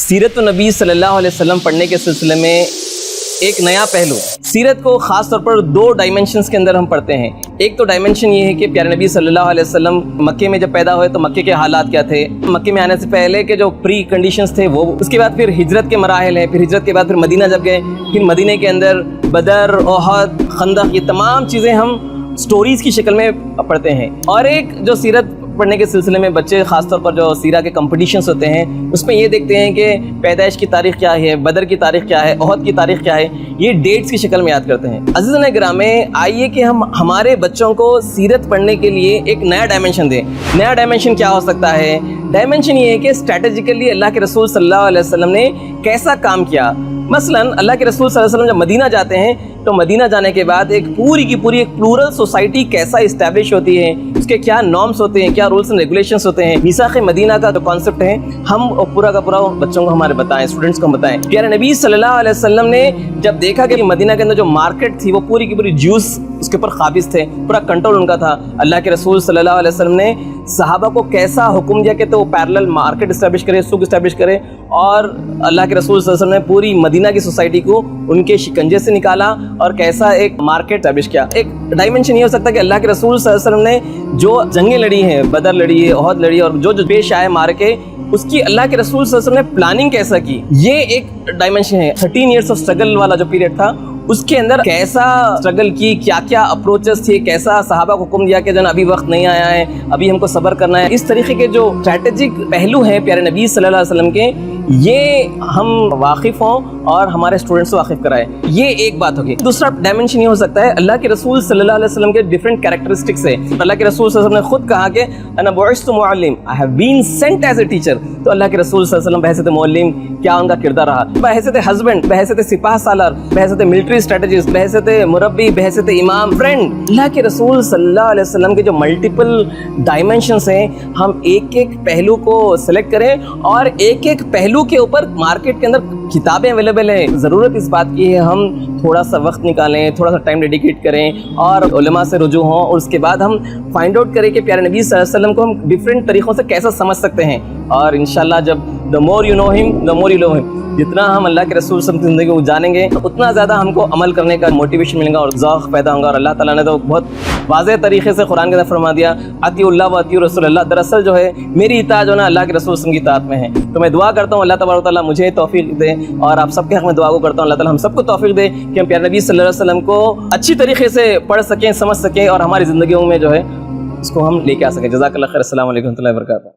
सीरत नबी सल्लल्लाहु अलैहि वसल्लम पढ़ने के सिलसिले में एक नया पहलू, सीरत को ख़ास तौर पर दो डायमेंशंस के अंदर हम पढ़ते हैं। एक तो डायमेंशन ये है कि प्यारे नबी सल्लल्लाहु अलैहि वसल्लम मक्के में जब पैदा हुए तो मक्के के हालात क्या थे, मक्के में आने से पहले के जो प्री कंडीशंस थे वो, उसके बाद फिर हिजरत के मराहिल हैं, फिर हिजरत के बाद फिर मदीना जब गए, फिर मदीने के अंदर बदर, ओहद, खंदक, ये तमाम चीज़ें हम स्टोरीज़ की शक्ल में पढ़ते हैं। और एक जो सीरत पढ़ने के सिलसिले में बच्चे खासतौर पर जो सीरा के कंपटीशंस होते हैं उसमें ये देखते हैं कि पैदाइश की तारीख़ क्या है, बदर की तारीख़ क्या है, ओहद की तारीख़ क्या है, ये डेट्स की शक्ल में याद करते हैं। अज़ीज़ान गिरामी, आइए कि हम हमारे बच्चों को सीरत पढ़ने के लिए एक नया डायमेंशन दें। नया डायमेंशन क्या हो सकता है? डायमेंशन ये है कि स्ट्रैटेजिकली अल्लाह के रसूल सल्लल्लाहु अलैहि वसल्लम ने कैसा काम किया। मसलन अल्लाह के रसूल सल्लल्लाहु अलैहि वसल्लम जब मदीना जाते हैं तो मदीना जाने के बाद एक पूरी की पूरी एक प्लूरल सोसाइटी कैसा इस्टेब्लिश होती है, उसके क्या नॉर्म्स होते हैं, क्या रूल्स एंड रेगुलेशंस होते हैं। मीसाक़ मदीना का जो कॉन्सेप्ट है हम पूरा का पूरा बच्चों को हमारे बताएं, स्टूडेंट्स को हम बताएं। प्यारे नबी सल्लल्लाहु अलैहि वसल्लम ने जब देखा कि मदीना के अंदर जो मार्केट थी वो पूरी की पूरी ज्यूस उसके ऊपर काबिज थे, पूरा कंट्रोल उनका था, अल्लाह के रसूल सल्लल्लाहु अलैहि वसल्लम ने सहाबा को कैसा हुक्म दिया कि तो वो पैरेलल मार्केट इस्टेब्लिश करे, सूक इस्टेब्लिश करे। और अल्लाह के रसूल सल्लल्लाहु अलैहि वसल्लम ने पूरी मदीना की सोसाइटी को उनके शिकंजे से निकाला और कैसा एक मार्केट इस्टेब्लिश किया। एक डायमेंशन ये हो सकता है कि अल्लाह के रसूल सल्लल्लाहु अलैहि वसल्लम ने जो जंगें लड़ी हैं, बदर लड़ी है, ओहद लड़ी है, और जो जो पेश आए मार्के, उसकी अल्लाह के रसूल सल्लल्लाहु अलैहि वसल्लम ने प्लानिंग कैसा की, ये एक डायमेंशन है। 13 इयर्स ऑफ स्ट्रगल वाला जो पीरियड था उसके अंदर कैसा स्ट्रगल की, क्या क्या अप्रोचेस थे, कैसा सहाबा को हुक्म दिया कि जन अभी वक्त नहीं आया है, अभी हमको सब्र करना है। इस तरीके के जो स्ट्रैटेजिक पहलू हैं प्यारे नबी सल्लल्लाहु अलैहि वसल्लम के, ये हम वाकिफ़ हों और हमारे स्टूडेंट्स को वाकिफ़ कराएं। ये एक बात होगी। दूसरा डायमेंशन ये हो सकता है अल्लाह के रसूल सल्लल्लाहु अलैहि वसल्लम के डिफरेंट कैरेक्टरिस्टिक्स है। अल्लाह के रसूल सल्लल्लाहु अलैहि वसल्लम ने खुद कहा कि अना बुइस्तु मुअल्लिम, I have been sent as a teacher. तो अल्लाह के रसूल सल्लल्लाहु अलैहि वसल्लम बहैसियत मुअल्लिम क्या उनका किरदार रहा, बहैसियत हस्बैंड, बहैसियत सिपाह सालार, बहैसियत मिलिट्री स्ट्रेटजिस्ट, बहैसियत मुरब्बी, बहैसियत इमाम, फ्रेंड। अल्लाह के रसूल सल्लल्लाहु अलैहि वसल्लम के जो मल्टीपल डायमेंशंस हैं, हम एक एक पहलू को सिलेक्ट करें और एक एक पहलू के ऊपर मार्केट के अंदर किताबें अवेलेबल है। ज़रूरत इस बात की है हम थोड़ा सा वक्त निकालें, थोड़ा सा टाइम डेडिकेट करें और उलमा से रुजू हों, और उसके बाद हम फाइंड आउट करें कि प्यारे नबी सल्लल्लाहु अलैहि वसल्लम को हम डिफरेंट तरीक़ों से कैसा समझ सकते हैं। और इंशाल्लाह जब the more you know him the more you love him, जितना हम अल्लाह के रसूल सल्लल्लाहु अलैहि वसल्लम की ज़िंदगी को जानेंगे तो उतना ज़्यादा हमको अमल करने का मोटिवेशन मिलेगा और ज़ौक़ पैदा होगा। और अल्लाह ताला ने तो बहुत वाज़ेह तरीक़े से कुरान के अंदर फरमा दिया, अतिउल्लाह व अतिउर रसूलल्लाह। दरअसल जो है मेरी इताअत जो है ना अल्लाह के रसूल सल्लल्लाहु अलैहि वसल्लम की इताअत में है। तो मैं दुआ करता हूँ अल्लाह तबारक व तआला मुझे तौफ़ीक़ दे और आप सबके हक़ में दुआ करता हूँ अल्लाह ताला हम सबको तौफ़ीक़ दे कि हम प्यारे नबी सल्लल्लाहु अलैहि वसल्लम को अच्छी तरीक़े से पढ़ सकें, समझ सकें और हमारी ज़िंदगियों में जो है इसको हम लेके आ सकें। जज़ाकल्लाह खैर। अस्सलामु अलैकुम व रहमतुल्लाहि व बरकातुहू।